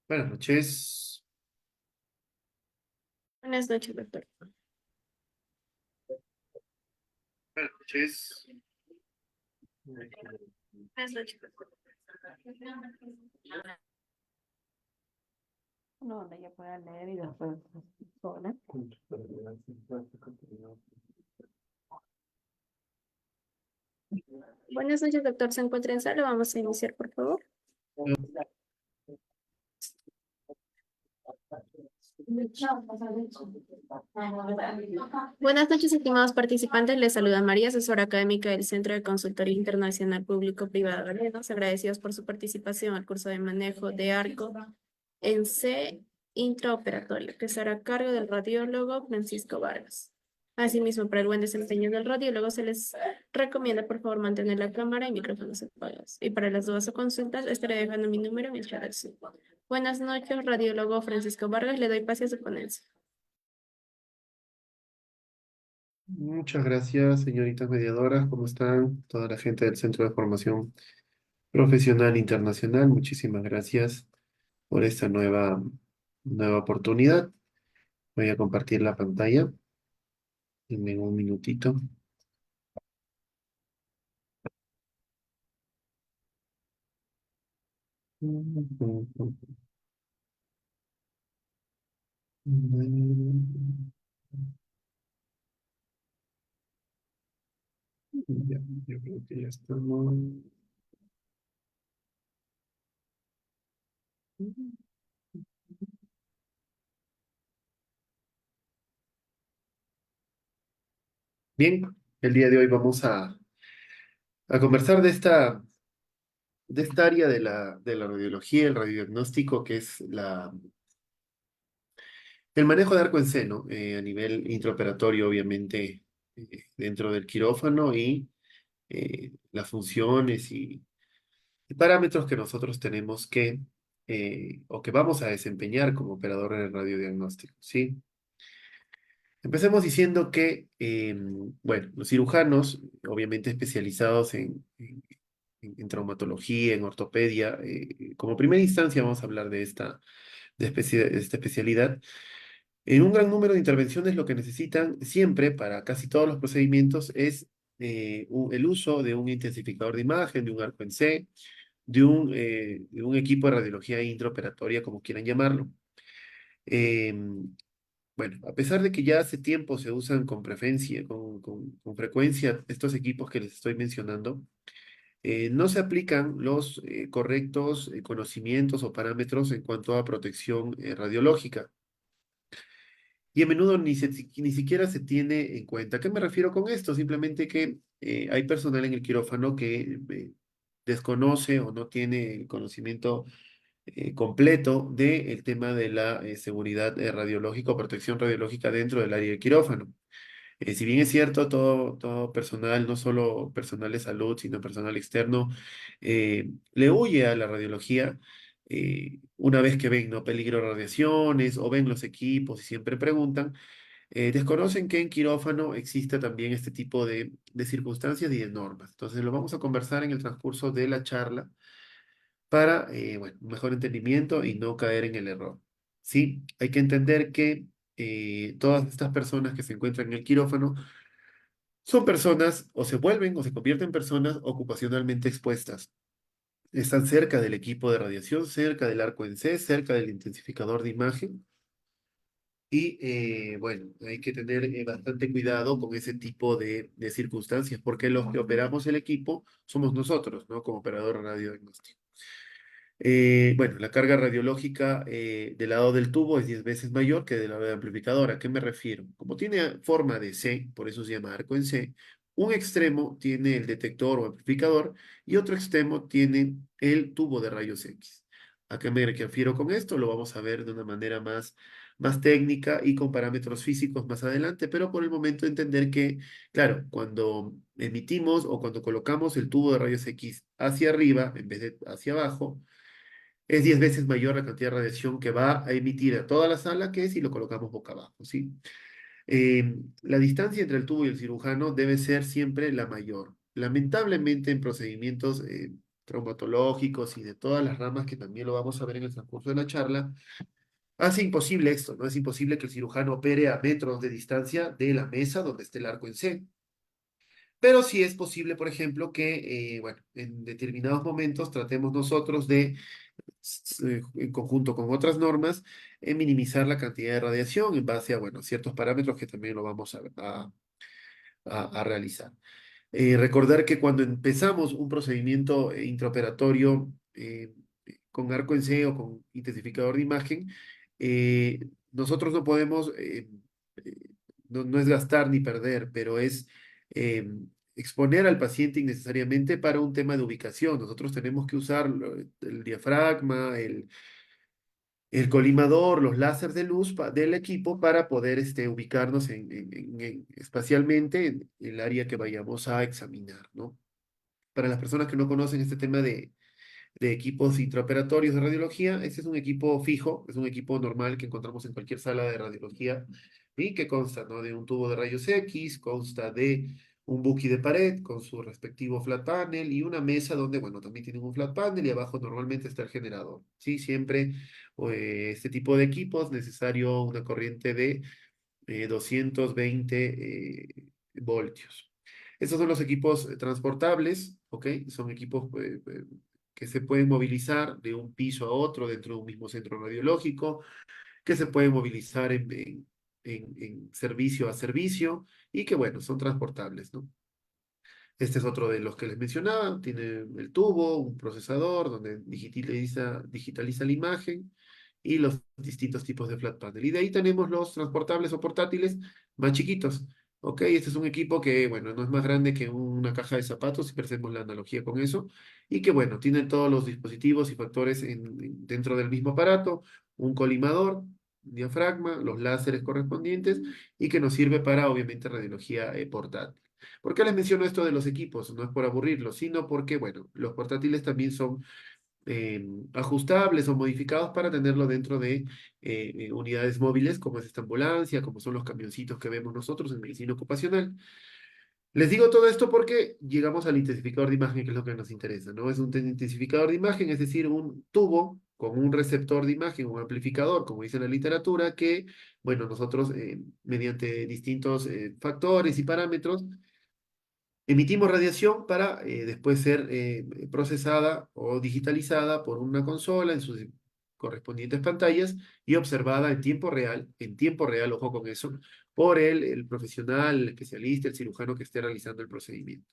Buenas noches. Buenas noches, doctor. Buenas noches. Buenas noches, doctor. No, donde ya pueda leer y después sola. Buenas noches, doctor. ¿Se encuentra en sala? Vamos a iniciar, por favor. Buenas noches, estimados participantes. Les saluda María, asesora académica del Centro de Consultoría Internacional Público-Privado Galenos. Agradecidos por su participación al curso de manejo de arco en C intraoperatorio, que será a cargo del radiólogo Francisco Vargas. Asimismo, para el buen desempeño del radiólogo se les recomienda, por favor, mantener la cámara y micrófonos apagados. Y para las dudas o consultas, estaré dejando mi número en el chat del Zoom. Buenas noches, radiólogo Francisco Vargas. Le doy pase a su ponencia. Muchas gracias, señoritas mediadoras. ¿Cómo están? Toda la gente del Centro de Formación Profesional Internacional. Muchísimas gracias por esta nueva oportunidad. Voy a compartir la pantalla. Denme un minutito. Ya, yo creo que ya estamos. Bien, el día de hoy vamos a conversar de esta área de la radiología, el radiodiagnóstico, que es el manejo de arco en seno a nivel intraoperatorio, obviamente, dentro del quirófano y las funciones y parámetros que nosotros tenemos o que vamos a desempeñar como operadores de radiodiagnóstico, ¿sí? Empecemos diciendo que, bueno, los cirujanos, obviamente especializados en traumatología, en ortopedia, como primera instancia vamos a hablar de esta especialidad. En un gran número de intervenciones lo que necesitan siempre para casi todos los procedimientos es el uso de un intensificador de imagen, de un arco en C, de un equipo de radiología intraoperatoria, como quieran llamarlo. Bueno, a pesar de que ya hace tiempo se usan con preferencia, con frecuencia estos equipos que les estoy mencionando, no se aplican los correctos conocimientos o parámetros en cuanto a protección radiológica. Y a menudo ni siquiera se tiene en cuenta. ¿A qué me refiero con esto? Simplemente que hay personal en el quirófano que desconoce o no tiene el conocimiento completo del tema de la seguridad radiológica o protección radiológica dentro del área del quirófano. Si bien es cierto, todo personal, no solo personal de salud, sino personal externo, le huye a la radiología una vez que ven, ¿no? Peligro de radiaciones o ven los equipos y siempre preguntan, desconocen que en quirófano existe también este tipo de circunstancias y de normas. Entonces lo vamos a conversar en el transcurso de la charla para, bueno, un mejor entendimiento y no caer en el error. ¿Sí? Hay que entender que todas estas personas que se encuentran en el quirófano son personas o se vuelven o se convierten en personas ocupacionalmente expuestas. Están cerca del equipo de radiación, cerca del arco en C, cerca del intensificador de imagen. Y bueno, hay que tener bastante cuidado con ese tipo de circunstancias, porque los que operamos el equipo somos nosotros, ¿no? Como operador radiodiagnóstico. Bueno, la carga radiológica del lado del tubo es 10 veces mayor que del lado del amplificador. ¿A qué me refiero? Como tiene forma de C, por eso se llama arco en C, un extremo tiene el detector o amplificador y otro extremo tiene el tubo de rayos X. ¿A qué me refiero con esto? Lo vamos a ver de una manera más técnica y con parámetros físicos más adelante, pero por el momento entender que, claro, cuando emitimos o cuando colocamos el tubo de rayos X hacia arriba en vez de hacia abajo, es 10 veces mayor la cantidad de radiación que va a emitir a toda la sala que si lo colocamos boca abajo, ¿sí? La distancia entre el tubo y el cirujano debe ser siempre la mayor. Lamentablemente en procedimientos traumatológicos y de todas las ramas que también lo vamos a ver en el transcurso de la charla, hace imposible esto, ¿no? Es imposible que el cirujano opere a metros de distancia de la mesa donde esté el arco en C. Pero sí es posible, por ejemplo, que, bueno, en determinados momentos tratemos nosotros de, en conjunto con otras normas, minimizar la cantidad de radiación en base a, bueno, ciertos parámetros que también lo vamos a realizar. Recordar que cuando empezamos un procedimiento intraoperatorio con arco en C o con intensificador de imagen, nosotros no podemos, eh, no es gastar ni perder, pero es eh, exponer al paciente innecesariamente para un tema de ubicación. Nosotros tenemos que usar el diafragma, el colimador, los láseres de luz del equipo para poder ubicarnos espacialmente en el área que vayamos a examinar, ¿no? Para las personas que no conocen este tema de equipos intraoperatorios de radiología, este es un equipo fijo, es un equipo normal que encontramos en cualquier sala de radiología y que consta, ¿no? De un tubo de rayos X, consta de un buki de pared con su respectivo flat panel y una mesa donde, bueno, también tienen un flat panel y abajo normalmente está el generador, ¿sí? Siempre este tipo de equipos necesario una corriente de 220 voltios. Estos son los equipos transportables, ¿ok? Son equipos que se pueden movilizar de un piso a otro dentro de un mismo centro radiológico, que se pueden movilizar en servicio a servicio y que, bueno, son transportables, ¿no? Este es otro de los que les mencionaba. Tiene el tubo, un procesador donde digitaliza la imagen y los distintos tipos de flat panel. Y de ahí tenemos los transportables o portátiles más chiquitos. Ok, este es un equipo que, bueno, no es más grande que una caja de zapatos, si hacemos la analogía con eso, y que, bueno, tiene todos los dispositivos y factores dentro del mismo aparato, un colimador, un diafragma, los láseres correspondientes, y que nos sirve para, obviamente, radiología portátil. ¿Por qué les menciono esto de los equipos? No es por aburrirlos, sino porque, bueno, los portátiles también son ajustables o modificados para tenerlo dentro de unidades móviles, como es esta ambulancia, como son los camioncitos que vemos nosotros en medicina ocupacional. Les digo todo esto porque llegamos al intensificador de imagen, que es lo que nos interesa, ¿no? Es un intensificador de imagen, es decir, un tubo con un receptor de imagen, un amplificador, como dice la literatura, que, bueno, nosotros mediante distintos factores y parámetros, emitimos radiación para después ser procesada o digitalizada por una consola en sus correspondientes pantallas y observada en tiempo real, ojo con eso, por el profesional, el especialista, el cirujano que esté realizando el procedimiento.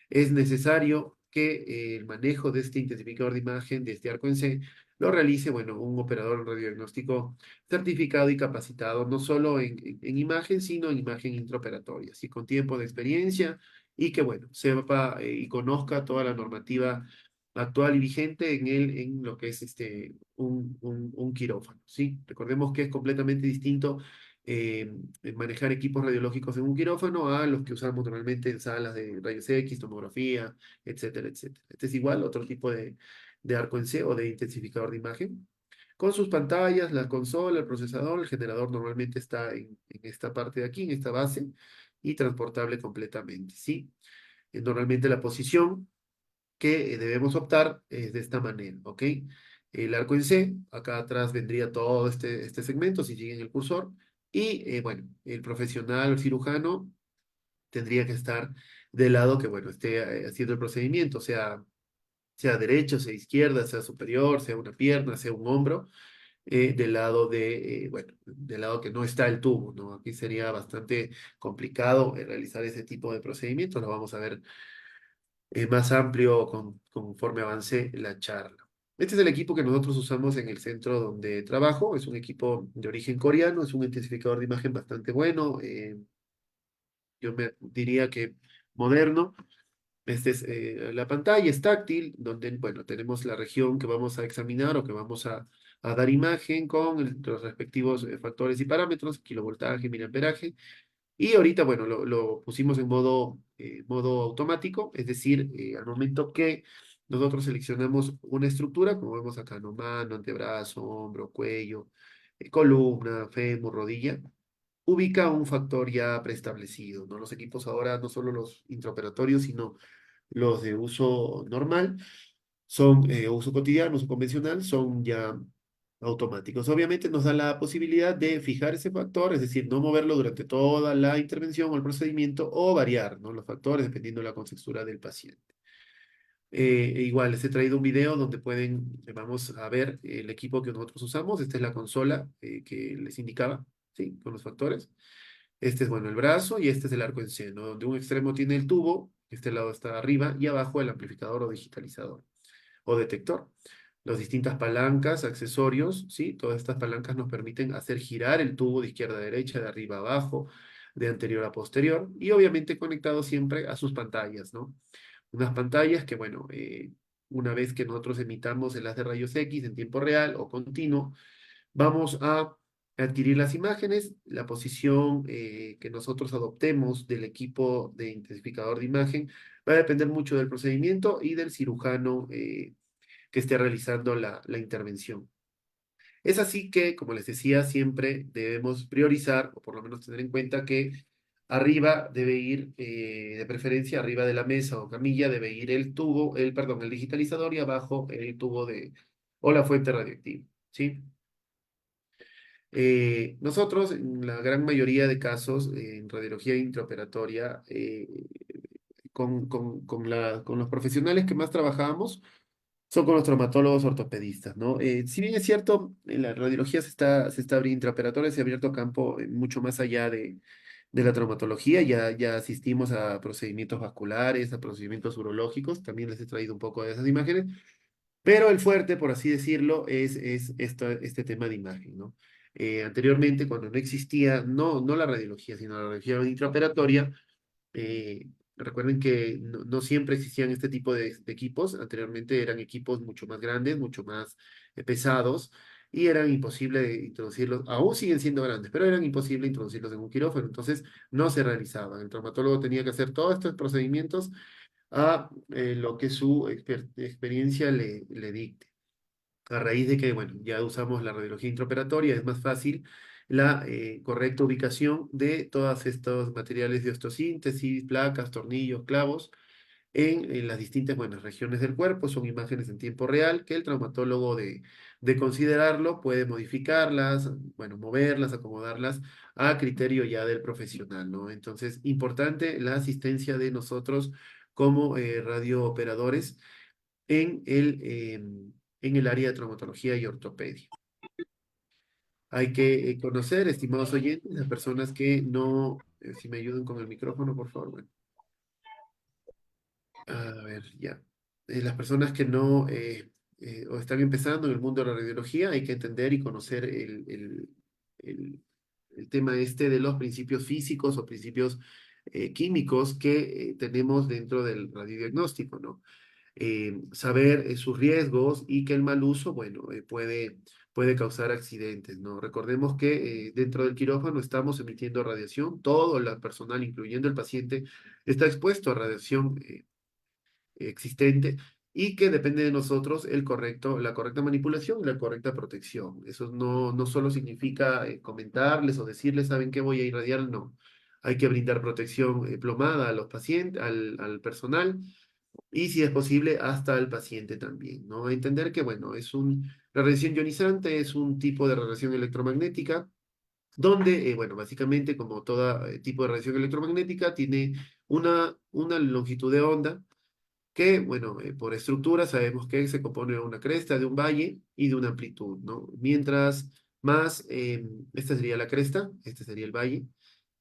Es necesario que el manejo de este intensificador de imagen, de este arco en C, lo realice, bueno, un operador radiodiagnóstico certificado y capacitado, no solo en imagen, sino en imagen intraoperatoria, así con tiempo de experiencia y que, bueno, sepa y conozca toda la normativa actual y vigente en lo que es un quirófano, ¿sí? Recordemos que es completamente distinto manejar equipos radiológicos en un quirófano a los que usamos normalmente en salas de rayos X, tomografía, etcétera, etcétera. Este es igual, otro tipo de arco en C o de intensificador de imagen. Con sus pantallas, la consola, el procesador, el generador normalmente está en esta parte de aquí, en esta base, y transportable completamente, ¿sí? Normalmente la posición que debemos optar es de esta manera, ¿ok? El arco en C, acá atrás vendría todo este segmento, si siguen el cursor, y bueno, el profesional, el cirujano, tendría que estar del lado que, bueno, esté haciendo el procedimiento, sea derecho, sea izquierda, sea superior, sea una pierna, sea un hombro, del lado bueno, del lado que no está el tubo, ¿no? Aquí sería bastante complicado realizar ese tipo de procedimientos, lo vamos a ver más amplio conforme avance la charla. Este es el equipo que nosotros usamos en el centro donde trabajo. Es un equipo de origen coreano, es un intensificador de imagen bastante bueno. Yo me diría que moderno. La pantalla es táctil, donde, bueno, tenemos la región que vamos a examinar o que vamos a dar imagen con los respectivos factores y parámetros, kilovoltaje, miliamperaje. Y ahorita, bueno, lo pusimos en modo automático, es decir, al momento que nosotros seleccionamos una estructura, como vemos acá, ¿no? Mano, antebrazo, hombro, cuello, columna, fémur, rodilla, ubica un factor ya preestablecido, ¿no? Los equipos ahora, no solo los intraoperatorios, sino los de uso normal, son uso cotidiano, uso convencional, son ya automáticos. Obviamente nos da la posibilidad de fijar ese factor, es decir, no moverlo durante toda la intervención o el procedimiento o variar, ¿no? Los factores dependiendo de la contextura del paciente. Igual, les he traído un video donde vamos a ver el equipo que nosotros usamos. Esta es la consola que les indicaba, ¿sí? Con los factores. Este es, bueno, el brazo y este es el arco en seno, donde un extremo tiene el tubo, este lado está arriba y abajo el amplificador o digitalizador o detector. Las distintas palancas, accesorios, ¿sí? Todas estas palancas nos permiten hacer girar el tubo de izquierda a derecha, de arriba a abajo, de anterior a posterior y obviamente conectado siempre a sus pantallas, ¿no? Unas pantallas que, bueno, una vez que nosotros emitamos el haz de rayos X en tiempo real o continuo, vamos a adquirir las imágenes, la posición que nosotros adoptemos del equipo de intensificador de imagen va a depender mucho del procedimiento y del cirujano que esté realizando la intervención. Es así que, como les decía, siempre debemos priorizar, o por lo menos tener en cuenta que arriba debe ir, de preferencia, arriba de la mesa o camilla, debe ir el tubo, perdón, el digitalizador y abajo el tubo o la fuente radioactiva, ¿sí? Nosotros, en la gran mayoría de casos, en radiología intraoperatoria, con los profesionales que más trabajamos, son con los traumatólogos ortopedistas, ¿no? Si bien es cierto, en la radiología se está abriendo intraoperatoria, se ha abierto campo mucho más allá de la traumatología, ya asistimos a procedimientos vasculares, a procedimientos urológicos, también les he traído un poco de esas imágenes, pero el fuerte, por así decirlo, es este tema de imagen, ¿no? Anteriormente, cuando no existía, no la radiología, sino la radiología intraoperatoria, eh, recuerden que no siempre existían este tipo de equipos. Anteriormente eran equipos mucho más grandes, mucho más pesados, y eran imposible de introducirlos, aún siguen siendo grandes, pero eran imposible introducirlos en un quirófano, entonces no se realizaban. El traumatólogo tenía que hacer todos estos procedimientos a lo que su experiencia le dicte. A raíz de que, bueno, ya usamos la radiología intraoperatoria, es más fácil la correcta ubicación de todos estos materiales de osteosíntesis, placas, tornillos, clavos, en las distintas, buenas regiones del cuerpo. Son imágenes en tiempo real que el traumatólogo de considerarlo puede modificarlas, bueno, moverlas, acomodarlas a criterio ya del profesional, ¿no? Entonces, importante la asistencia de nosotros como radiooperadores en el área de traumatología y ortopedia. Hay que conocer, estimados oyentes, las personas que no, si me ayudan con el micrófono, por favor. Bueno, a ver, ya. Las personas que no o están empezando en el mundo de la radiología, hay que entender y conocer el, el tema este de los principios físicos o principios químicos que tenemos dentro del radiodiagnóstico, ¿no? Saber sus riesgos y que el mal uso, bueno, puede causar accidentes, ¿no? Recordemos que dentro del quirófano estamos emitiendo radiación, todo el personal, incluyendo el paciente, está expuesto a radiación existente y que depende de nosotros la correcta manipulación y la correcta protección. Eso no solo significa comentarles o decirles, ¿saben qué voy a irradiar? No. Hay que brindar protección plomada a los pacientes, al personal y si es posible hasta al paciente también, ¿no? Entender que, bueno, la radiación ionizante es un tipo de radiación electromagnética donde, bueno, básicamente como todo tipo de radiación electromagnética tiene una longitud de onda que, bueno, por estructura sabemos que se compone de una cresta, de un valle y de una amplitud, ¿no? Mientras más, esta sería la cresta, este sería el valle,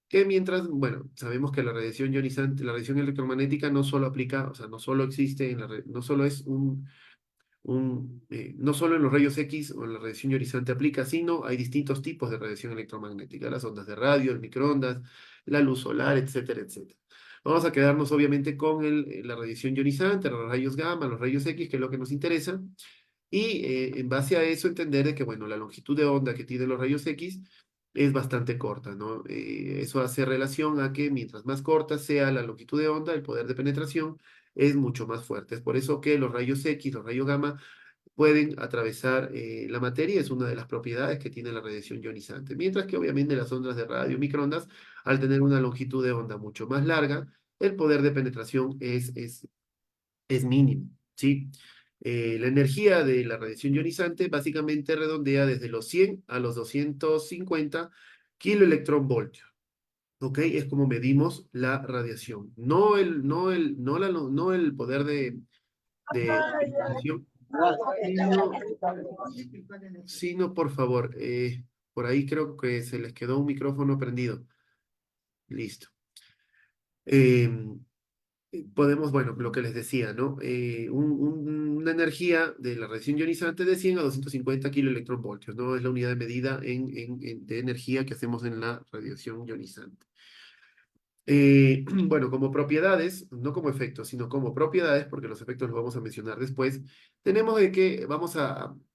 que mientras, bueno, sabemos que la radiación ionizante, la radiación electromagnética no solo aplica, o sea, no solo existe no solo es no solo en los rayos X o en la radiación ionizante aplica, sino hay distintos tipos de radiación electromagnética, las ondas de radio, el microondas, la luz solar, etcétera, etcétera. Vamos a quedarnos obviamente con la radiación ionizante, los rayos gamma, los rayos X, que es lo que nos interesa, y en base a eso entender de que, bueno, la longitud de onda que tienen los rayos X es bastante corta, ¿no? Eso hace relación a que mientras más corta sea la longitud de onda, el poder de penetración es mucho más fuerte. Es por eso que los rayos X, los rayos gamma, pueden atravesar la materia, es una de las propiedades que tiene la radiación ionizante. Mientras que obviamente las ondas de radio, microondas, al tener una longitud de onda mucho más larga, el poder de penetración es mínimo, ¿sí? La energía de la radiación ionizante básicamente redondea desde los 100 a los 250 kiloelectronvoltios. ¿Ok? Es como medimos la radiación. No el poder de ionización, sino, sino por favor, por ahí creo que se les quedó un micrófono prendido. Listo. Em, Podemos, bueno, lo que les decía, ¿no? Una energía de la radiación ionizante de 100 a 250 kiloelectronvoltios, ¿no? Es la unidad de medida de energía que hacemos en la radiación ionizante. Bueno, como propiedades, no como efectos, sino como propiedades, porque los efectos los vamos a mencionar después, tenemos de que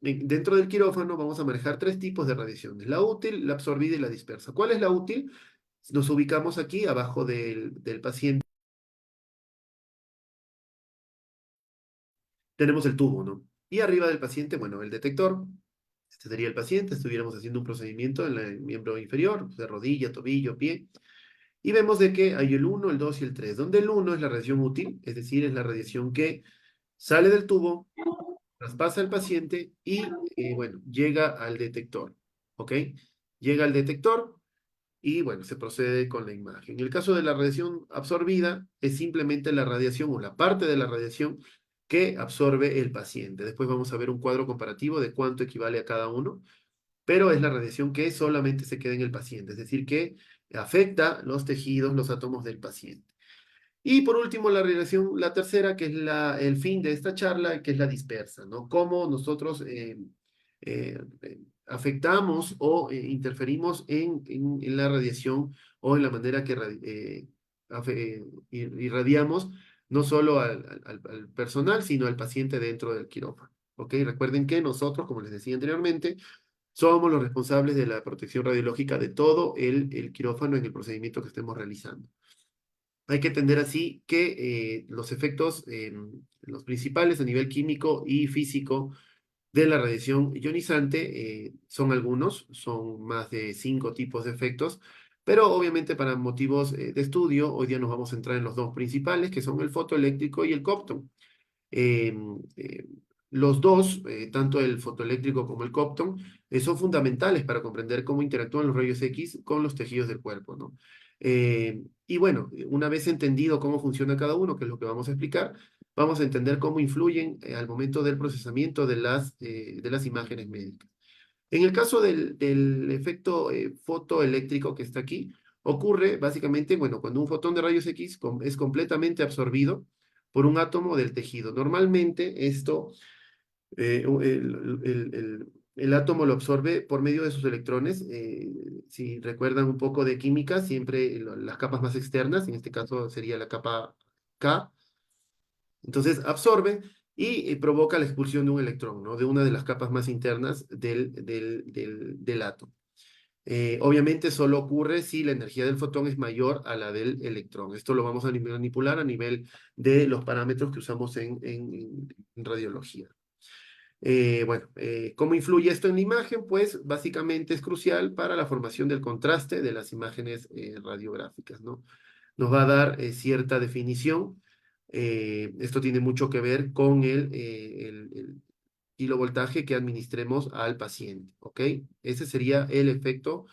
dentro del quirófano vamos a manejar tres tipos de radiaciones, la útil, la absorbida y la dispersa. ¿Cuál es la útil? Nos ubicamos aquí abajo del paciente. Tenemos el tubo, ¿no? Y arriba del paciente, bueno, el detector. Este sería el paciente, estuviéramos haciendo un procedimiento en el miembro inferior, de rodilla, tobillo, pie, y vemos de que hay el uno, el 2 y el 3, donde el uno es la radiación útil, es decir, es la radiación que sale del tubo, traspasa al paciente y, bueno, llega al detector, ¿ok? Llega al detector y, bueno, se procede con la imagen. En el caso de la radiación absorbida, es simplemente la radiación o la parte de la radiación que absorbe el paciente. Después vamos a ver un cuadro comparativo de cuánto equivale a cada uno, pero es la radiación que solamente se queda en el paciente, es decir, que afecta los tejidos, los átomos del paciente. Y por último, la radiación, la tercera, que es el fin de esta charla, que es la dispersa, ¿no? Cómo nosotros afectamos o interferimos en la radiación o en la manera que irradiamos no solo al personal, sino al paciente dentro del quirófano. ¿Ok? Recuerden que nosotros, como les decía anteriormente, somos los responsables de la protección radiológica de todo el quirófano en el procedimiento que estemos realizando. Hay que entender así que los efectos, los principales a nivel químico y físico de la radiación ionizante son algunos, son más de 5 tipos de efectos, pero obviamente para motivos de estudio, hoy día nos vamos a centrar en los dos principales, que son el fotoeléctrico y el Compton. Eh, eh, los dos, tanto el fotoeléctrico como el Compton, son fundamentales para comprender cómo interactúan los rayos X con los tejidos del cuerpo, ¿no? Y bueno, una vez entendido cómo funciona cada uno, que es lo que vamos a explicar, vamos a entender cómo influyen al momento del procesamiento de las imágenes médicas. En el caso del efecto fotoeléctrico que está aquí, ocurre básicamente, bueno, cuando un fotón de rayos X es completamente absorbido por un átomo del tejido. Normalmente esto, el átomo lo absorbe por medio de sus electrones. Si recuerdan un poco de química, siempre las capas más externas, en este caso sería la capa K, entonces absorbe y provoca la expulsión de un electrón, ¿no? De una de las capas más internas del átomo. Obviamente solo ocurre si la energía del fotón es mayor a la del electrón. Esto lo vamos a manipular a nivel de los parámetros que usamos en radiología. Bueno, ¿cómo influye esto en la imagen? Pues básicamente es crucial para la formación del contraste de las imágenes radiográficas, ¿no? Nos va a dar cierta definición. Esto tiene mucho que ver con el kilovoltaje que administremos al paciente, ¿ok? Ese sería el efecto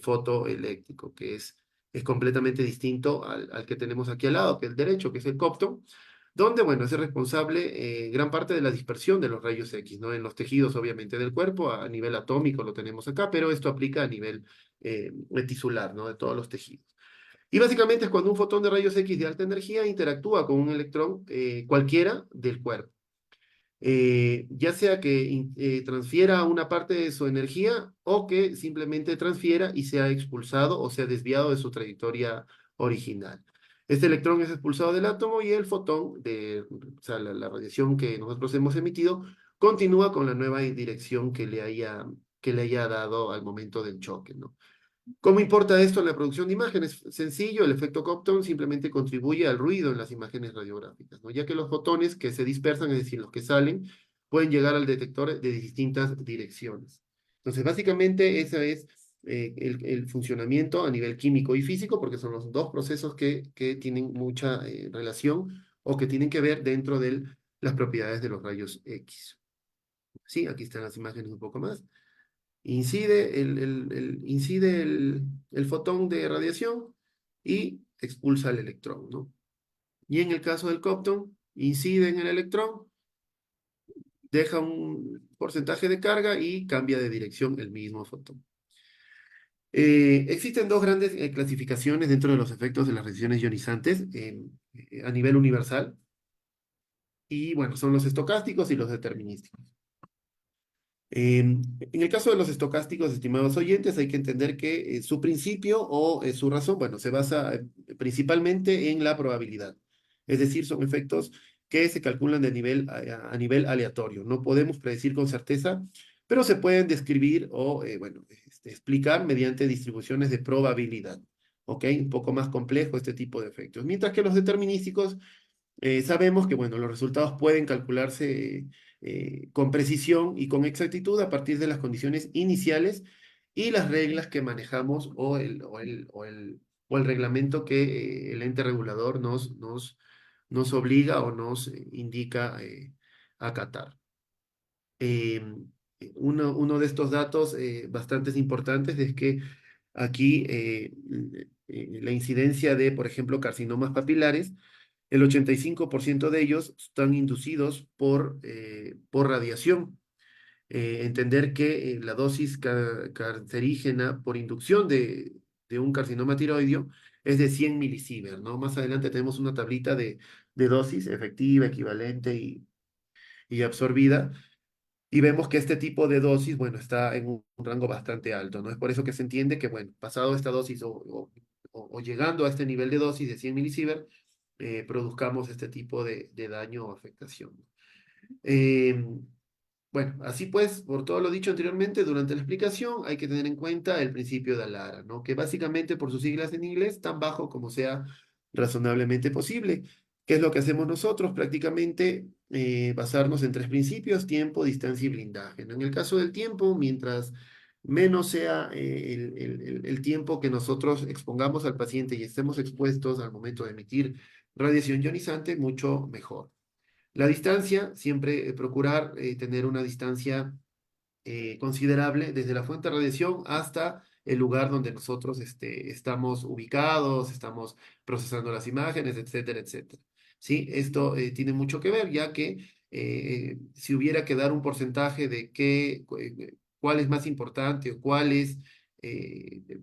fotoeléctrico, que es completamente distinto al que tenemos aquí al lado, que es el derecho, que es el copto, donde, bueno, es el responsable gran parte de la dispersión de los rayos X, ¿no? En los tejidos, obviamente, del cuerpo, a nivel atómico lo tenemos acá, pero esto aplica a nivel tisular, ¿no? De todos los tejidos. Y básicamente es cuando un fotón de rayos X de alta energía interactúa con un electrón cualquiera del cuerpo. Ya sea que transfiera una parte de su energía o que simplemente transfiera y sea expulsado o sea desviado de su trayectoria original. Este electrón es expulsado del átomo y el fotón, o sea, la radiación que nosotros hemos emitido, continúa con la nueva dirección que le haya dado al momento del choque, ¿no? ¿Cómo importa esto en la producción de imágenes? Sencillo, el efecto Compton simplemente contribuye al ruido en las imágenes radiográficas, ¿no? Ya que los fotones que se dispersan, es decir, los que salen, pueden llegar al detector de distintas direcciones. Entonces, básicamente, ese es el funcionamiento a nivel químico y físico, porque son los dos procesos que tienen mucha relación o que tienen que ver dentro del las propiedades de los rayos X. Sí, aquí están las imágenes un poco más. Incide el fotón de radiación y expulsa el electrón, ¿no? Y en el caso del Compton, incide en el electrón, deja un porcentaje de carga y cambia de dirección el mismo fotón. Existen dos grandes clasificaciones dentro de los efectos de las radiaciones ionizantes a nivel universal. Y bueno, son los estocásticos y los determinísticos. En el caso de los estocásticos, estimados oyentes, hay que entender que su principio o su razón, bueno, se basa principalmente en la probabilidad. Es decir, son efectos que se calculan de nivel, a nivel aleatorio. No podemos predecir con certeza, pero se pueden describir o, bueno, explicar mediante distribuciones de probabilidad. ¿Ok? Un poco más complejo este tipo de efectos. Mientras que los determinísticos sabemos que, bueno, los resultados pueden calcularse con precisión y con exactitud a partir de las condiciones iniciales y las reglas que manejamos o el reglamento que el ente regulador nos obliga o nos indica acatar. Uno de estos datos bastante importantes es que aquí la incidencia de, por ejemplo, carcinomas papilares, el 85% de ellos están inducidos por radiación. Entender que la dosis cancerígena por inducción de un carcinoma tiroideo es de 100 milisievert, ¿no? Más adelante tenemos una tablita de dosis efectiva, equivalente y absorbida, y vemos que este tipo de dosis, bueno, está en un rango bastante alto, ¿no? Es por eso que se entiende que, bueno, pasado esta dosis o llegando a este nivel de dosis de 100 milisievert, produzcamos este tipo de daño o afectación. Eh, bueno, así pues, por todo lo dicho anteriormente, durante la explicación hay que tener en cuenta el principio de Alara, ¿no? Que básicamente por sus siglas en inglés, tan bajo como sea razonablemente posible. ¿Qué es lo que hacemos nosotros? Prácticamente basarnos en tres principios: tiempo, distancia y blindaje, ¿no? En el caso del tiempo, mientras menos sea el tiempo que nosotros expongamos al paciente y estemos expuestos al momento de emitir radiación ionizante, mucho mejor. La distancia, siempre procurar tener una distancia considerable desde la fuente de radiación hasta el lugar donde nosotros estamos ubicados, estamos procesando las imágenes, etcétera, etcétera. ¿Sí? Esto tiene mucho que ver, ya que si hubiera que dar un porcentaje de cuál es más importante o cuál es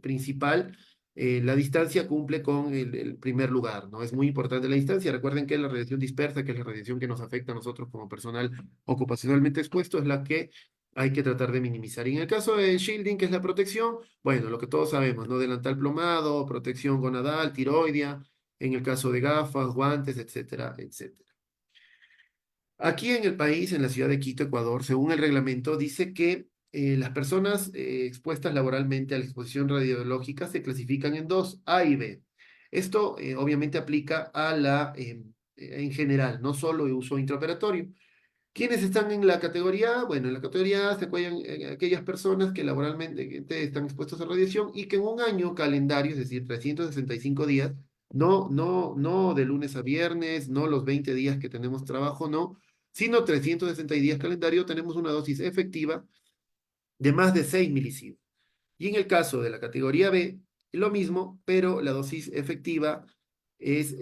principal, la distancia cumple con el primer lugar, ¿no? Es muy importante la distancia. Recuerden que la radiación dispersa, que es la radiación que nos afecta a nosotros como personal ocupacionalmente expuesto, es la que hay que tratar de minimizar. Y en el caso de shielding, que es la protección, bueno, lo que todos sabemos, ¿no? Delantal plomado, protección gonadal, tiroidea, en el caso de gafas, guantes, etcétera, etcétera. Aquí en el país, en la ciudad de Quito, Ecuador, según el reglamento, dice que las personas expuestas laboralmente a la exposición radiológica se clasifican en dos, A y B. Esto obviamente aplica en general, no solo de uso intraoperatorio. ¿Quiénes están en la categoría A? Bueno, en la categoría A se encuentran aquellas personas que laboralmente están expuestas a radiación y que en un año calendario, es decir, 365 días, no de lunes a viernes, no los 20 días que tenemos trabajo, no, sino 360 días calendario, tenemos una dosis efectiva de más de 6 milisievert. Y en el caso de la categoría B, lo mismo, pero la dosis efectiva es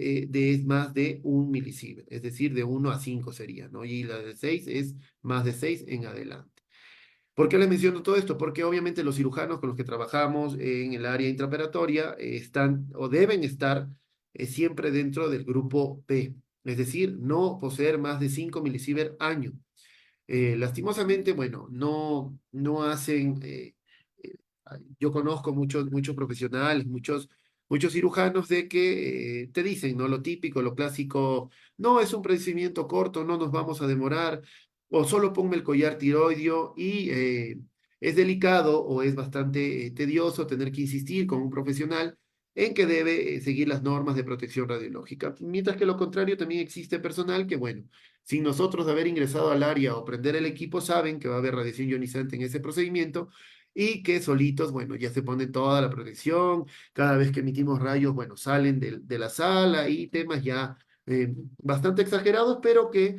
más de 1 milisievert, es decir, de 1 a 5 sería, ¿no? Y la de 6 es más de 6 en adelante. ¿Por qué les menciono todo esto? Porque obviamente los cirujanos con los que trabajamos en el área intraoperatoria están o deben estar siempre dentro del grupo B, es decir, no poseer más de 5 milisievert año. Lastimosamente, bueno, no hacen, yo conozco muchos profesionales, muchos cirujanos de que te dicen, ¿no? Lo típico, lo clásico, no, es un procedimiento corto, no nos vamos a demorar, o solo ponme el collar tiroideo y es delicado o es bastante tedioso tener que insistir con un profesional en que debe seguir las normas de protección radiológica. Mientras que lo contrario, también existe personal que, bueno, sin nosotros haber ingresado al área o prender el equipo, saben que va a haber radiación ionizante en ese procedimiento y que solitos, bueno, ya se pone toda la protección, cada vez que emitimos rayos, bueno, salen de la sala y temas ya bastante exagerados, pero que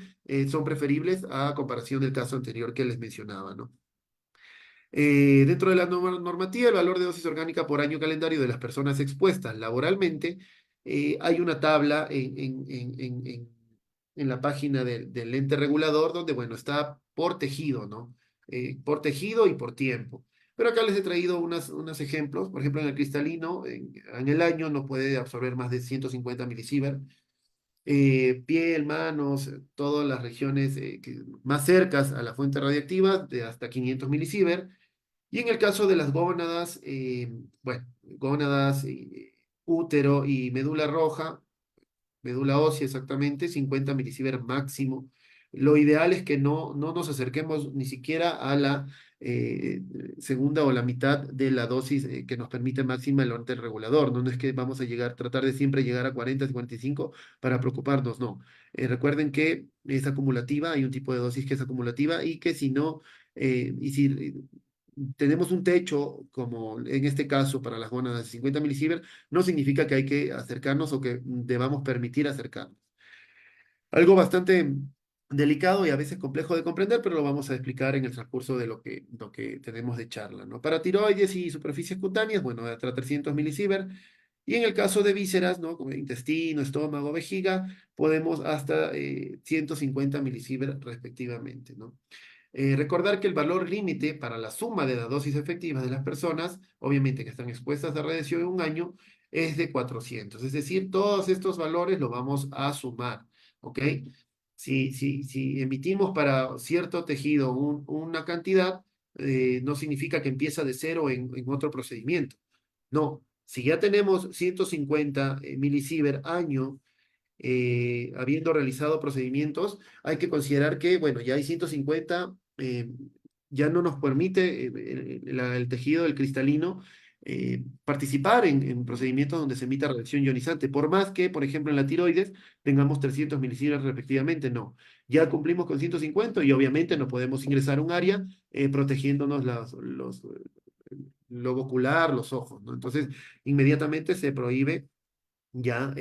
son preferibles a comparación del caso anterior que les mencionaba, ¿no? Dentro de la normativa, el valor de dosis orgánica por año calendario de las personas expuestas laboralmente, hay una tabla en la página del ente regulador donde, bueno, está por tejido, ¿no? Por tejido y por tiempo. Pero acá les he traído unos ejemplos. Por ejemplo, en el cristalino, en el año no puede absorber más de 150 milisievert. Piel, manos, todas las regiones más cercas a la fuente radiactiva, de hasta 500 milisievert. Y en el caso de las gónadas, bueno, gónadas, útero y médula roja, médula ósea exactamente, 50 milisievert máximo. Lo ideal es que no nos acerquemos ni siquiera a la eh, segunda o la mitad de la dosis que nos permite máxima el orden regulador. No, no es que vamos a llegar, tratar de siempre llegar a 40, 55 para preocuparnos, no. Recuerden que es acumulativa, hay un tipo de dosis que es acumulativa y que si no, y si tenemos un techo, como en este caso para las gónadas de 50 milisievert, no significa que hay que acercarnos o que debamos permitir acercarnos. Algo bastante delicado y a veces complejo de comprender, pero lo vamos a explicar en el transcurso de lo que tenemos de charla, ¿no? Para tiroides y superficies cutáneas, bueno, hasta 300 milisievert. Y en el caso de vísceras, ¿no? Como intestino, estómago, vejiga, podemos hasta 150 milisievert respectivamente, ¿no? Recordar que el valor límite para la suma de las dosis efectivas de las personas, obviamente que están expuestas a radiación en un año, es de 400. Es decir, todos estos valores los vamos a sumar, ¿ok? Si emitimos para cierto tejido una cantidad, no significa que empieza de cero en otro procedimiento. No, si ya tenemos 150 milisievert año, habiendo realizado procedimientos, hay que considerar que, bueno, ya hay 150, ya no nos permite el tejido del cristalino participar en procedimientos donde se emita radiación ionizante, por más que, por ejemplo, en la tiroides tengamos 300 milisievert respectivamente, no. Ya cumplimos con 150 y obviamente no podemos ingresar a un área protegiéndonos los lobo ocular, los ojos, ¿no? Entonces, inmediatamente se prohíbe ya,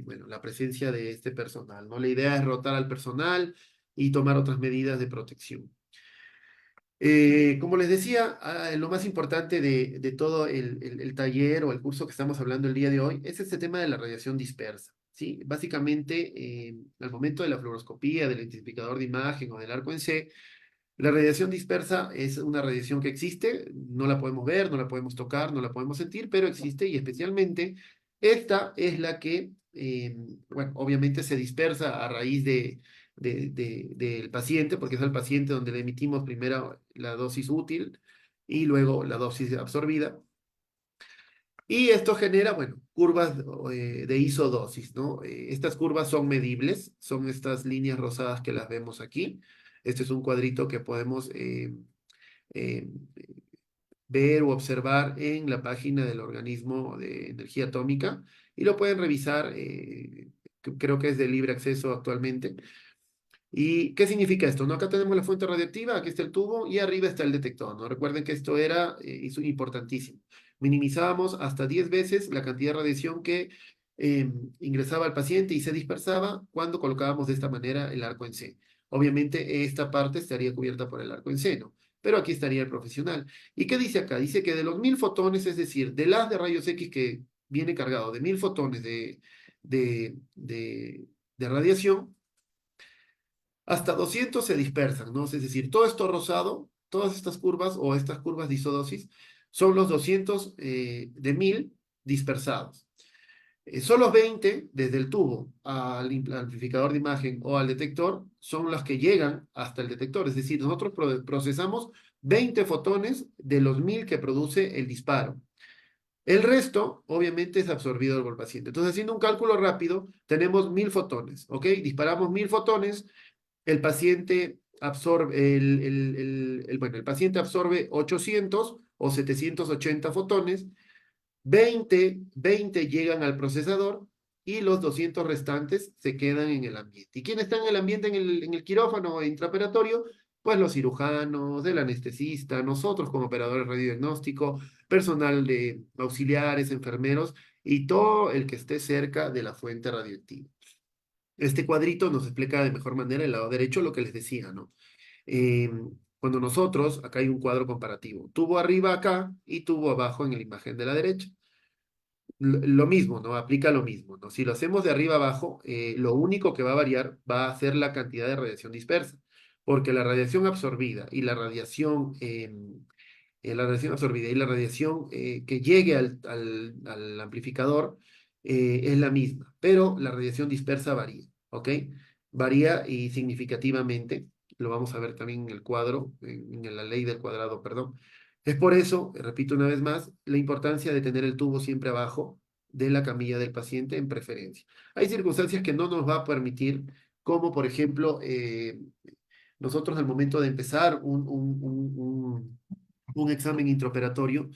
bueno, la presencia de este personal, ¿no? La idea es rotar al personal y tomar otras medidas de protección. Como les decía, lo más importante de todo el taller o el curso que estamos hablando el día de hoy es este tema de la radiación dispersa, ¿sí? Básicamente, al momento de la fluoroscopía, del intensificador de imagen o del arco en C, la radiación dispersa es una radiación que existe, no la podemos ver, no la podemos tocar, no la podemos sentir, pero existe y especialmente esta es la que, bueno, obviamente se dispersa a raíz del paciente, porque es al paciente donde le emitimos primero la dosis útil y luego la dosis absorbida. Y esto genera, bueno, curvas de isodosis, ¿no? Estas curvas son medibles, son estas líneas rosadas que las vemos aquí. Este es un cuadrito que podemos eh, ver o observar en la página del organismo de energía atómica y lo pueden revisar, creo que es de libre acceso actualmente. ¿Y qué significa esto? ¿No? Acá tenemos la fuente radiactiva, aquí está el tubo y arriba está el detector, ¿no? Recuerden que esto era importantísimo. Minimizábamos hasta 10 veces la cantidad de radiación que ingresaba al paciente y se dispersaba cuando colocábamos de esta manera el arco en C. Obviamente esta parte estaría cubierta por el arco en C, ¿no? Pero aquí estaría el profesional. ¿Y qué dice acá? Dice que de los 1000 fotones, es decir, del haz de rayos X que viene cargado de 1000 fotones de, de de radiación, hasta 200 se dispersan, ¿no? Es decir, todo esto rosado, todas estas curvas o estas curvas de isodosis son los 200 de 1000 dispersados. Solo 20 desde el tubo al amplificador de imagen o al detector son las que llegan hasta el detector. Es decir, nosotros procesamos 20 fotones de los 1000 que produce el disparo. El resto, obviamente, es absorbido por el paciente. Entonces, haciendo un cálculo rápido, tenemos 1000 fotones, ¿ok? Disparamos 1000 fotones, el paciente absorbe, bueno, el paciente absorbe 800 o 780 fotones, 20 llegan al procesador y los 200 restantes se quedan en el ambiente. ¿Y quién está en el ambiente en el quirófano intraoperatorio? Pues los cirujanos, el anestesista, nosotros como operadores radiodiagnóstico, personal de auxiliares, enfermeros y todo el que esté cerca de la fuente radioactiva. Este cuadrito nos explica de mejor manera el lado derecho lo que les decía, ¿no? Eh, Cuando nosotros, acá hay un cuadro comparativo, tubo arriba acá y tubo abajo en la imagen de la derecha. Lo mismo, ¿no? Aplica lo mismo, ¿no? Si lo hacemos de arriba abajo, lo único que va a variar va a ser la cantidad de radiación dispersa, porque la radiación absorbida y la radiación absorbida y la radiación que llegue al amplificador es la misma, pero la radiación dispersa varía, ¿ok? Varía y significativamente, lo vamos a ver también en el cuadro, en la ley del cuadrado, perdón. Es por eso, repito una vez más, la importancia de tener el tubo siempre abajo de la camilla del paciente en preferencia. Hay circunstancias que no nos va a permitir, como por ejemplo, nosotros al momento de empezar un examen intraoperatorio,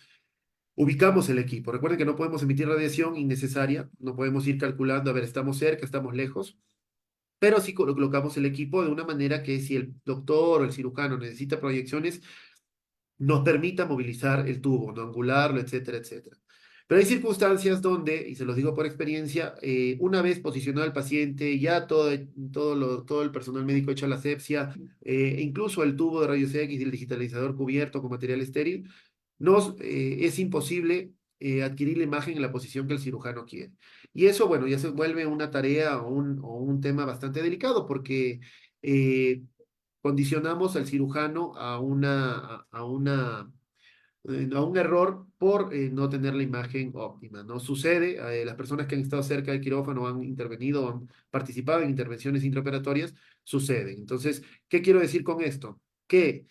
ubicamos el equipo. Recuerden que no podemos emitir radiación innecesaria, no podemos ir calculando, a ver, estamos cerca, estamos lejos, pero sí colocamos el equipo de una manera que si el doctor o el cirujano necesita proyecciones, nos permita movilizar el tubo, no angularlo, etcétera, etcétera. Pero hay circunstancias donde, y se los digo por experiencia, una vez posicionado al paciente, ya todo el personal médico hecho la asepsia, incluso el tubo de rayos X y el digitalizador cubierto con material estéril, es imposible adquirir la imagen en la posición que el cirujano quiere. Y eso, bueno, ya se vuelve una tarea o un tema bastante delicado porque eh, condicionamos al cirujano a un error por no tener la imagen óptima, ¿no? Sucede, las personas que han estado cerca del quirófano, han intervenido, han participado en intervenciones intraoperatorias, sucede. Entonces, ¿qué quiero decir con esto? Que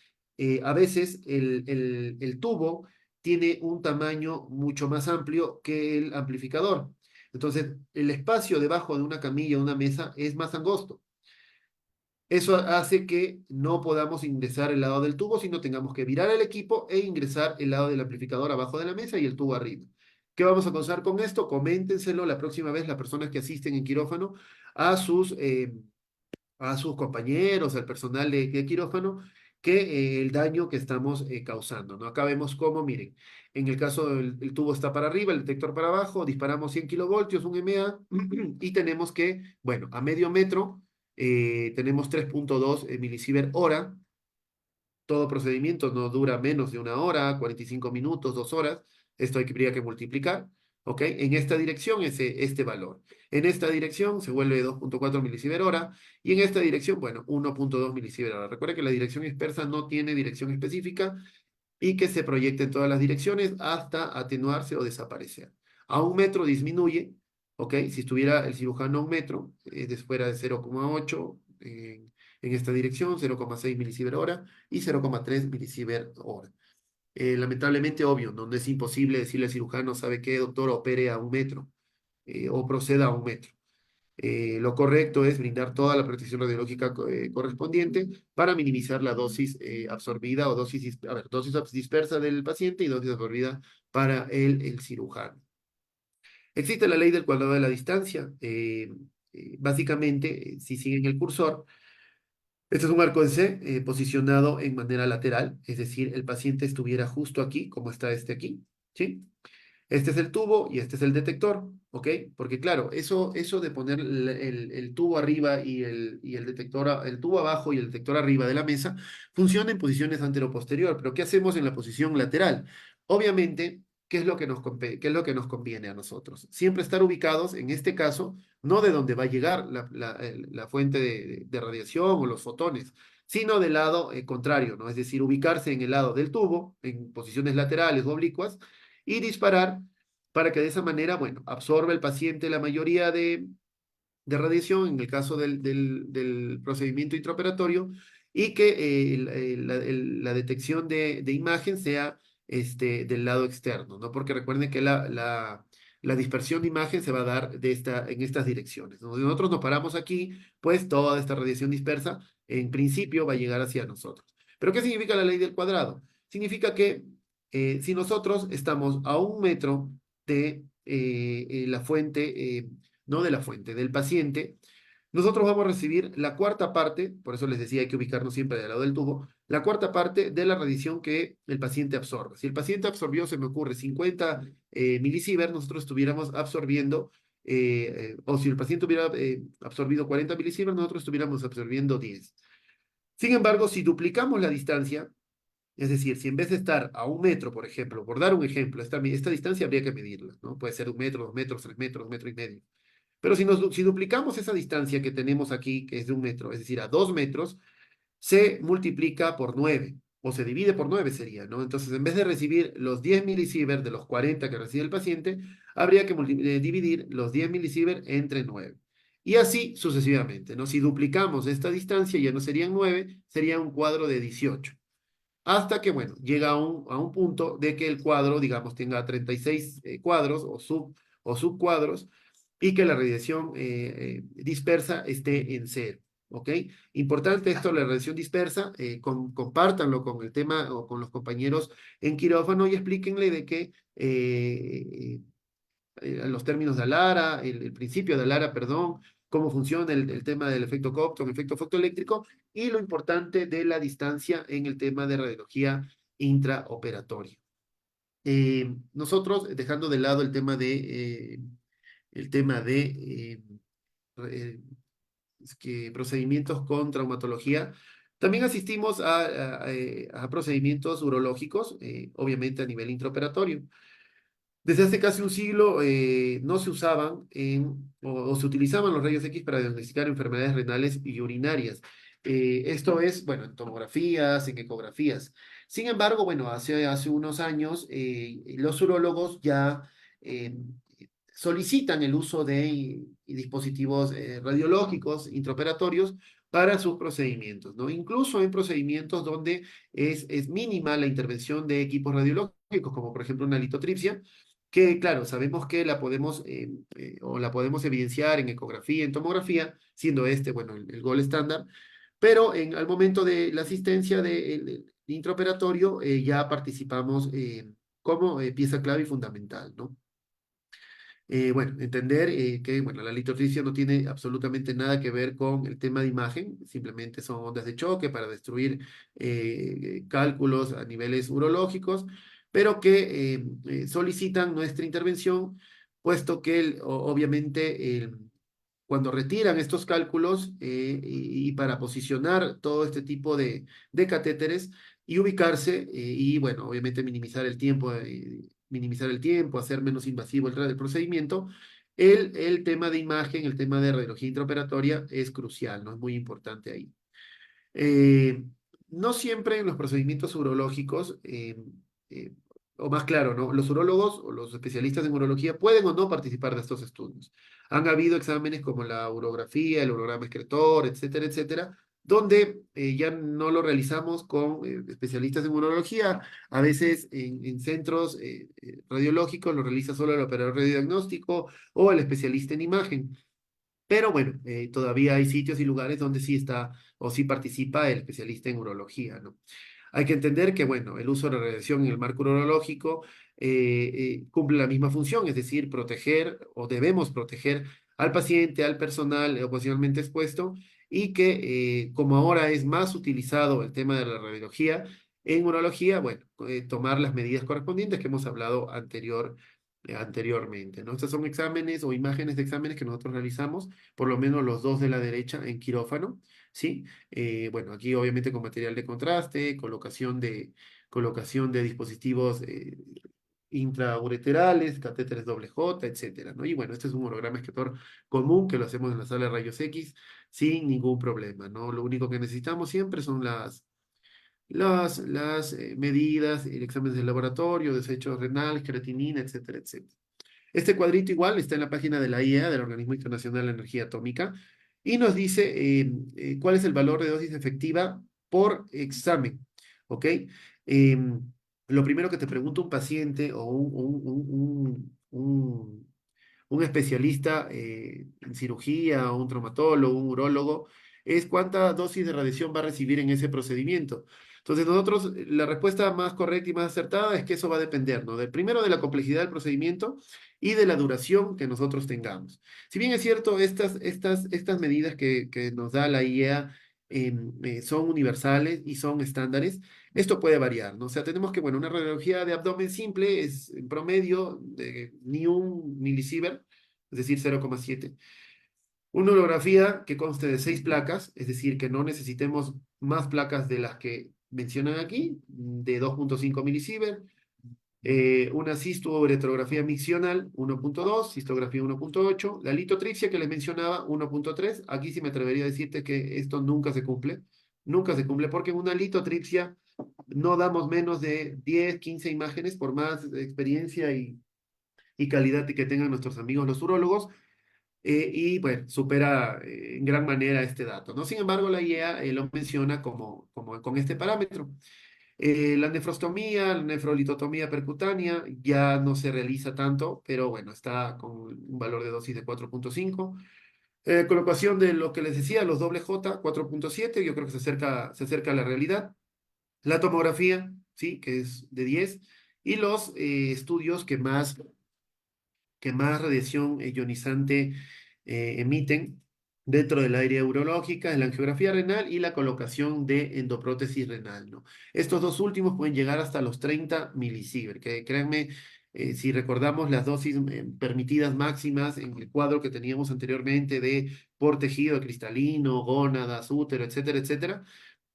a veces el tubo tiene un tamaño mucho más amplio que el amplificador. Entonces, el espacio debajo de una camilla o una mesa es más angosto. Eso hace que no podamos ingresar el lado del tubo, sino tengamos que virar el equipo e ingresar el lado del amplificador abajo de la mesa y el tubo arriba. ¿Qué vamos a causar con esto? Coméntenselo la próxima vez las personas que asisten en quirófano a sus, eh, a sus compañeros, al personal de quirófano, que el daño que estamos causando, ¿no? Acá vemos cómo, miren, en el caso del el tubo está para arriba, el detector para abajo, disparamos 100 kilovoltios, un MA, y tenemos que, bueno, a medio metro tenemos 3.2 milisievert hora. Todo procedimiento no dura menos de una hora, 45 minutos, 2 horas. Esto habría que multiplicar. ¿Ok? En esta dirección es este valor. En esta dirección se vuelve 2.4 milisievert hora y en esta dirección, bueno, 1.2 milisievert hora. Recuerda que la dirección dispersa no tiene dirección específica y que se proyecta en todas las direcciones hasta atenuarse o desaparecer. A un metro disminuye, ¿ok? Si estuviera el cirujano a un metro, fuera de 0,8 en esta dirección, 0,6 milisievert hora y 0,3 milisievert hora. Lamentablemente, obvio, no es imposible decirle al cirujano, ¿sabe qué, doctor? Opere a un metro o proceda a un metro. Lo correcto es brindar toda la protección radiológica correspondiente para minimizar la dosis absorbida o dosis dispersa del paciente y dosis absorbida para el cirujano. Existe la ley del cuadrado de la distancia. Básicamente, si siguen el cursor, este es un arco en C posicionado en manera lateral, es decir, el paciente estuviera justo aquí, como está este aquí, ¿sí? Este es el tubo y este es el detector, ¿ok? Porque claro, eso de poner el tubo arriba y el detector, el tubo abajo y el detector arriba de la mesa, funciona en posiciones antero-posterior, pero ¿qué hacemos en la posición lateral? Obviamente, ¿qué es lo que nos conviene a nosotros? Siempre estar ubicados, en este caso, no de donde va a llegar la fuente de radiación o los fotones, sino del lado contrario, ¿no? Es decir, ubicarse en el lado del tubo, en posiciones laterales o oblicuas, y disparar para que de esa manera, bueno, absorba el paciente la mayoría de radiación en el caso del procedimiento intraoperatorio y que la detección de imagen sea del lado externo, ¿no? Porque recuerden que la dispersión de imagen se va a dar en estas direcciones, ¿no? Si nosotros nos paramos aquí, pues toda esta radiación dispersa en principio va a llegar hacia nosotros. ¿Pero qué significa la ley del cuadrado? Significa que si nosotros estamos a un metro de la fuente, no de la fuente, del paciente, nosotros vamos a recibir la cuarta parte, por eso les decía hay que ubicarnos siempre del lado del tubo, la cuarta parte de la radiación que el paciente absorbe. Si el paciente absorbió, se me ocurre, 50 milisievert, nosotros estuviéramos absorbiendo o si el paciente hubiera absorbido 40 milisieverts, nosotros estuviéramos absorbiendo 10. Sin embargo, si duplicamos la distancia, es decir, si en vez de estar a 1 metro, por ejemplo, por dar un ejemplo, esta distancia habría que medirla, ¿no? Puede ser 1 metro, 2 metros, 3 metros, 1 metro y medio. Pero si duplicamos esa distancia que tenemos aquí, que es de 1 metro, es decir, a 2 metros, se multiplica por 9, o se divide por 9 sería, ¿no? Entonces, en vez de recibir los 10 milisieverts de los 40 que recibe el paciente, habría que dividir los 10 milisieverts entre 9. Y así sucesivamente, ¿no? Si duplicamos esta distancia, ya no serían 9, sería un cuadro de 18. Hasta que, bueno, llega a un punto de que el cuadro, digamos, tenga 36 cuadros o subcuadros y que la radiación dispersa esté en cero. ¿Ok? Importante esto, la radiación dispersa, compártanlo con el tema o con los compañeros en quirófano y explíquenle de que los términos de Alara, el principio de Alara, perdón, cómo funciona el tema del efecto Compton, efecto fotoeléctrico, y lo importante de la distancia en el tema de radiología intraoperatoria. Nosotros, dejando de lado el tema de eh, procedimientos con traumatología, también asistimos a procedimientos urológicos, obviamente a nivel intraoperatorio. Desde hace casi un siglo no se usaban o se utilizaban los rayos X para diagnosticar enfermedades renales y urinarias. Esto es, bueno, en tomografías, en ecografías. Sin embargo, bueno, hace unos años los urólogos ya eh, solicitan el uso de dispositivos radiológicos intraoperatorios para sus procedimientos, ¿no? Incluso en procedimientos donde es mínima la intervención de equipos radiológicos, como por ejemplo una litotripsia, que claro, sabemos que la podemos evidenciar en ecografía, en tomografía, siendo este, bueno, el gol estándar, pero al momento de la asistencia del intraoperatorio ya participamos como pieza clave y fundamental, ¿no? Bueno, entender que bueno, la litrotripsia no tiene absolutamente nada que ver con el tema de imagen, simplemente son ondas de choque para destruir cálculos a niveles urológicos, pero que solicitan nuestra intervención, puesto que obviamente cuando retiran estos cálculos y para posicionar todo este tipo de catéteres y ubicarse y bueno, obviamente minimizar el tiempo, hacer menos invasivo el procedimiento, el tema de imagen, el tema de radiología intraoperatoria es crucial, ¿no? Es muy importante ahí. Eh, no siempre en los procedimientos urológicos, eh, o más claro, ¿no? Los urólogos o los especialistas en urología pueden o no participar de estos estudios. Han habido exámenes como la urografía, el urograma excretor, etcétera, etcétera, donde ya no lo realizamos con especialistas en urología. A veces en centros radiológicos lo realiza solo el operador radiodiagnóstico o el especialista en imagen. Pero bueno, todavía hay sitios y lugares donde sí está o sí participa el especialista en urología, ¿no? Hay que entender que, bueno, el uso de la radiación en el marco urológico cumple la misma función, es decir, proteger o debemos proteger al paciente, al personal ocasionalmente expuesto, y que como ahora es más utilizado el tema de la radiología en urología, bueno, tomar las medidas correspondientes que hemos hablado anteriormente, ¿no? Estos son exámenes o imágenes de exámenes que nosotros realizamos, por lo menos los dos de la derecha en quirófano, ¿sí? Bueno, aquí obviamente con material de contraste, colocación de dispositivos intraureterales, catéteres doble J, etcétera, ¿no? Y bueno, este es un holograma escritor común que lo hacemos en la sala de rayos X sin ningún problema, ¿no? Lo único que necesitamos siempre son las medidas, el examen de laboratorio, desechos renal, creatinina, etcétera, etcétera. Este cuadrito igual está en la página de la IEA, del Organismo Internacional de Energía Atómica, y nos dice cuál es el valor de dosis efectiva por examen, ¿ok? Lo primero que te pregunta un paciente o un especialista en cirugía, un traumatólogo, un urólogo, es cuánta dosis de radiación va a recibir en ese procedimiento. Entonces, nosotros, la respuesta más correcta y más acertada es que eso va a depender, ¿no? Primero, de la complejidad del procedimiento y de la duración que nosotros tengamos. Si bien es cierto, estas medidas que nos da la IEA son universales y son estándares, esto puede variar, ¿no? O sea, tenemos que, bueno, una radiología de abdomen simple es en promedio de ni un milisievert, es decir, 0,7. Una holografía que conste de 6 placas, es decir, que no necesitemos más placas de las que mencionan aquí, de 2,5 milisievert. Una cistuoretrografía miccional 1,2, cistografía 1,8. La litotripsia que les mencionaba 1,3. Aquí sí me atrevería a decirte que esto nunca se cumple. Nunca se cumple porque en una litotripsia no damos menos de 10, 15 imágenes por más experiencia y calidad que tengan nuestros amigos los urólogos. Y bueno, supera en gran manera este dato, ¿no? Sin embargo, la IEA lo menciona como con este parámetro. La nefrostomía, la nefrolitotomía percutánea ya no se realiza tanto, pero bueno, está con un valor de dosis de 4,5. Colocación de lo que les decía, los doble J, 4,7, yo creo que se acerca a la realidad. La tomografía, sí, que es de 10. Y los estudios que más radiación ionizante emiten dentro del área urológica, en la angiografía renal y la colocación de endoprótesis renal, ¿no? Estos dos últimos pueden llegar hasta los 30 milisievert, que créanme, si recordamos las dosis permitidas máximas en el cuadro que teníamos anteriormente de por tejido cristalino, gónadas, útero, etcétera, etcétera,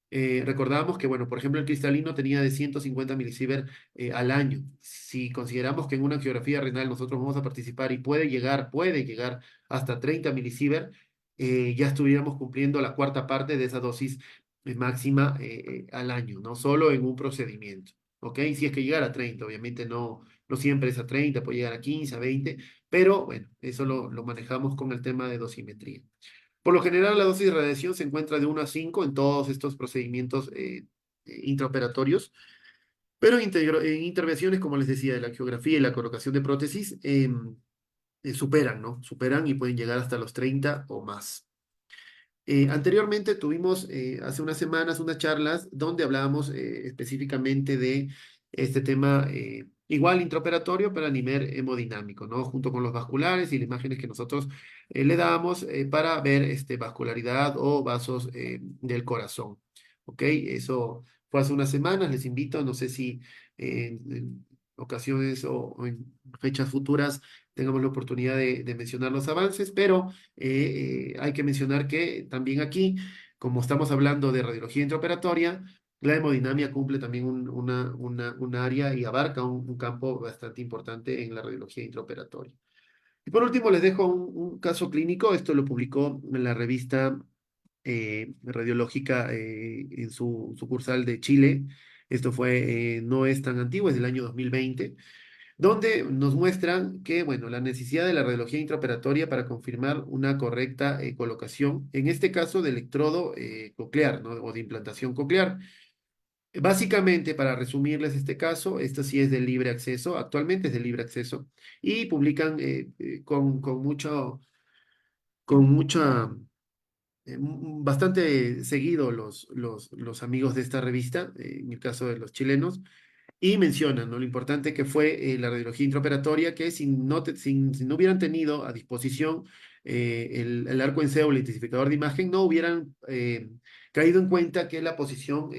recordábamos que, bueno, por ejemplo, el cristalino tenía de 150 milisievert al año. Si consideramos que en una angiografía renal nosotros vamos a participar y puede llegar hasta 30 milisievert, ya estuviéramos cumpliendo la cuarta parte de esa dosis máxima al año, no solo en un procedimiento. ¿Ok? Si es que llegara a 30, obviamente no siempre es a 30, puede llegar a 15, a 20, pero bueno, eso lo manejamos con el tema de dosimetría. Por lo general, la dosis de radiación se encuentra de 1 a 5 en todos estos procedimientos intraoperatorios, pero en intervenciones, como les decía, de la angiografía y la colocación de prótesis, superan, ¿no? Superan y pueden llegar hasta los 30 o más. Anteriormente tuvimos hace unas semanas unas charlas donde hablábamos específicamente de este tema igual intraoperatorio, pero a nivel hemodinámico, ¿no? Junto con los vasculares y las imágenes que nosotros le dábamos para ver vascularidad o vasos del corazón. ¿Ok? Eso fue hace unas semanas, les invito, no sé si en ocasiones o en fechas futuras tengamos la oportunidad de mencionar los avances, pero hay que mencionar que también aquí, como estamos hablando de radiología intraoperatoria, la hemodinamia cumple también un área y abarca un campo bastante importante en la radiología intraoperatoria. Y por último, les dejo un caso clínico. Esto lo publicó en la revista radiológica en su sucursal de Chile. Esto no es tan antiguo, es del año 2020, donde nos muestran que, bueno, la necesidad de la radiología intraoperatoria para confirmar una correcta colocación, en este caso de electrodo coclear, ¿no? O de implantación coclear. Básicamente, para resumirles este caso, esto sí es de libre acceso, actualmente es de libre acceso, y publican con mucha, bastante seguido los amigos de esta revista, en el caso de los chilenos, y mencionan, ¿no? Lo importante que fue la radiología intraoperatoria, que si no hubieran tenido a disposición el arco en C o el intensificador de imagen, no hubieran caído en cuenta que la posición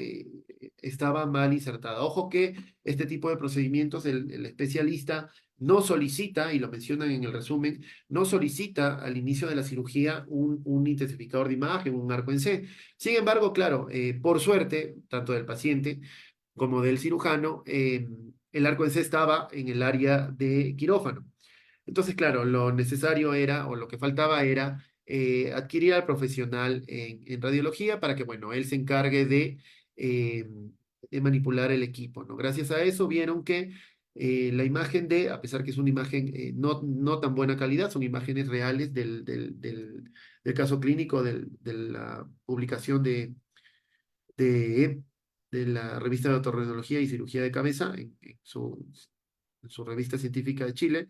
estaba mal insertada. Ojo que este tipo de procedimientos el especialista no solicita, y lo mencionan en el resumen, no solicita al inicio de la cirugía un intensificador de imagen, un arco en C. Sin embargo, claro, por suerte, tanto del paciente como del cirujano, el arco en C estaba en el área de quirófano. Entonces, claro, lo necesario era, o lo que faltaba era, adquirir al profesional en radiología para que, bueno, él se encargue eh, de manipular el equipo, ¿no? Gracias a eso vieron que la imagen a pesar que es una imagen no tan buena calidad, son imágenes reales del caso clínico, de la publicación de, de la revista de otorrinolaringología y cirugía de cabeza, en su revista científica de Chile,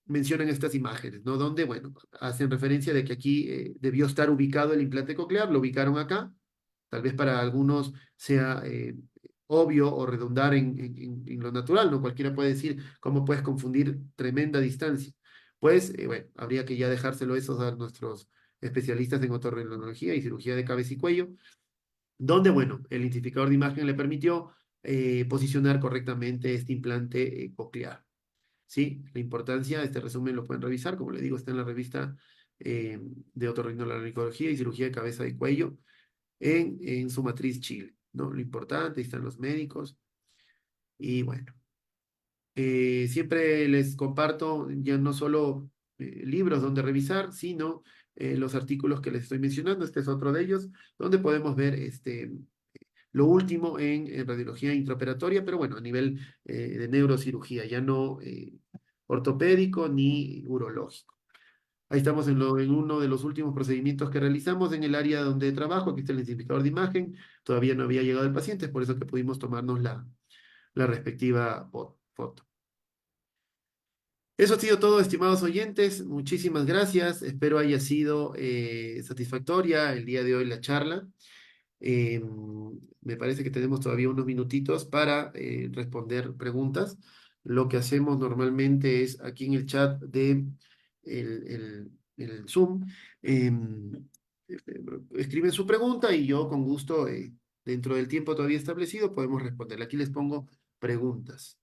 mencionan estas imágenes, ¿no? Donde, bueno, hacen referencia de que aquí debió estar ubicado el implante coclear, lo ubicaron acá, tal vez para algunos sea obvio o redundar en lo natural, ¿no? Cualquiera puede decir, ¿cómo puedes confundir tremenda distancia? Pues, bueno, habría que ya dejárselo eso a nuestros especialistas en otorrinolaringología y cirugía de cabeza y cuello, donde, bueno, el identificador de imagen le permitió posicionar correctamente este implante coclear. ¿sí? La importancia, este resumen lo pueden revisar, como le digo, está en la revista de otorrinolaringología y cirugía de cabeza y cuello en su matriz Chile, ¿no? Lo importante, ahí están los médicos y bueno. Siempre les comparto ya no solo libros donde revisar, sino los artículos que les estoy mencionando. Este es otro de ellos, donde podemos ver lo último en radiología intraoperatoria, pero bueno, a nivel de neurocirugía, ya no ortopédico ni urológico. Ahí estamos en uno de los últimos procedimientos que realizamos en el área donde trabajo. Aquí está el identificador de imagen. Todavía no había llegado el paciente, es por eso que pudimos tomarnos la respectiva foto. Eso ha sido todo, estimados oyentes. Muchísimas gracias. Espero haya sido satisfactoria el día de hoy la charla. Eh, Me parece que tenemos todavía unos minutitos para responder preguntas. Lo que hacemos normalmente es aquí en el chat de el Zoom, eh, escriben su pregunta y yo con gusto, dentro del tiempo todavía establecido, podemos responderla. Aquí les pongo preguntas.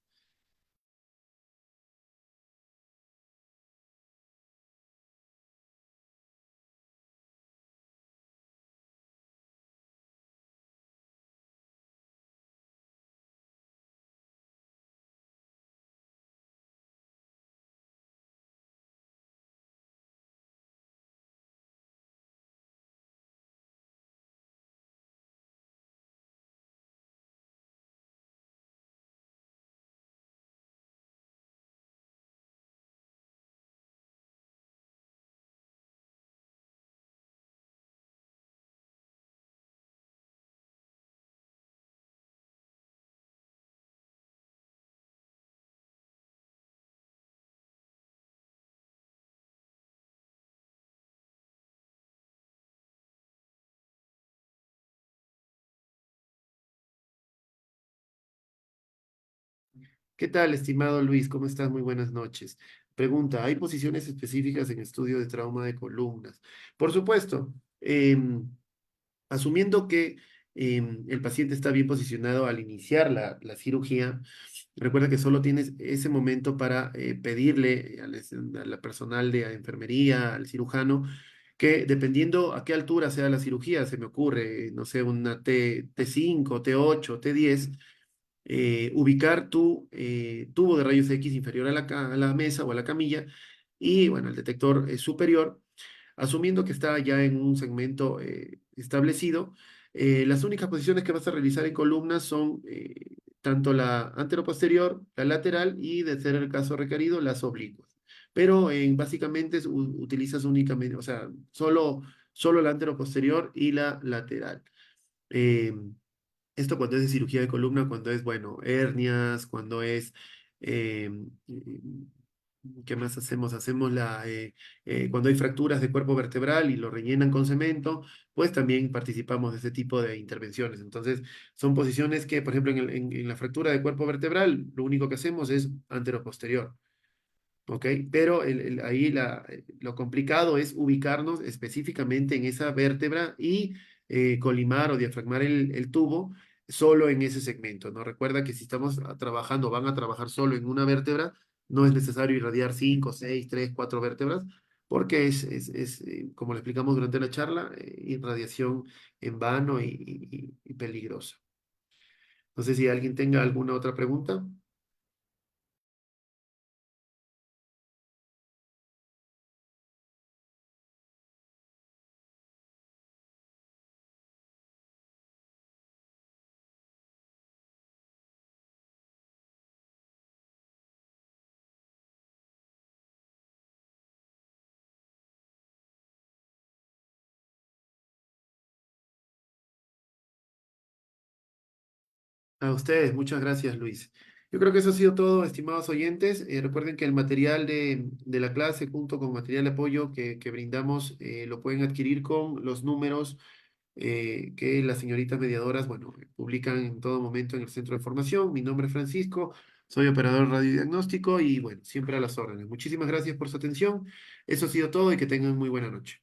¿Qué tal, estimado Luis? ¿Cómo estás? Muy buenas noches. Pregunta, ¿hay posiciones específicas en estudio de trauma de columnas? Por supuesto, asumiendo que el paciente está bien posicionado al iniciar la cirugía, recuerda que solo tienes ese momento para pedirle a la personal de enfermería, al cirujano, que dependiendo a qué altura sea la cirugía, se me ocurre, no sé, una T5, T8, T10, ubicar tu tubo de rayos X inferior a a la mesa o a la camilla y, bueno, el detector superior, asumiendo que está ya en un segmento establecido. Las únicas posiciones que vas a realizar en columnas son tanto la anteroposterior, la lateral y, de ser el caso requerido, las oblicuas. Pero básicamente utilizas únicamente, o sea, solo la anteroposterior y la lateral. Em, Esto cuando es de cirugía de columna, cuando es, bueno, hernias, cuando es, eh, ¿qué más hacemos? Cuando hay fracturas de cuerpo vertebral y lo rellenan con cemento, pues también participamos de ese tipo de intervenciones. Entonces, son posiciones que, por ejemplo, en la fractura de cuerpo vertebral, lo único que hacemos es anteroposterior. ¿Ok? Pero ahí lo complicado es ubicarnos específicamente en esa vértebra y colimar o diafragmar el tubo solo en ese segmento, ¿no? Recuerda que si estamos trabajando, van a trabajar solo en una vértebra, no es necesario irradiar 5, 6, 3, 4 vértebras, porque como le explicamos durante la charla, irradiación en vano y peligrosa. No sé si alguien tenga alguna otra pregunta. A ustedes, muchas gracias, Luis. Yo creo que eso ha sido todo, estimados oyentes. Recuerden que el material de la clase, junto con material de apoyo que brindamos, lo pueden adquirir con los números que las señoritas mediadoras, bueno, publican en todo momento en el centro de formación. Mi nombre es Francisco, soy operador radiodiagnóstico y, bueno, siempre a las órdenes. Muchísimas gracias por su atención. Eso ha sido todo y que tengan muy buena noche.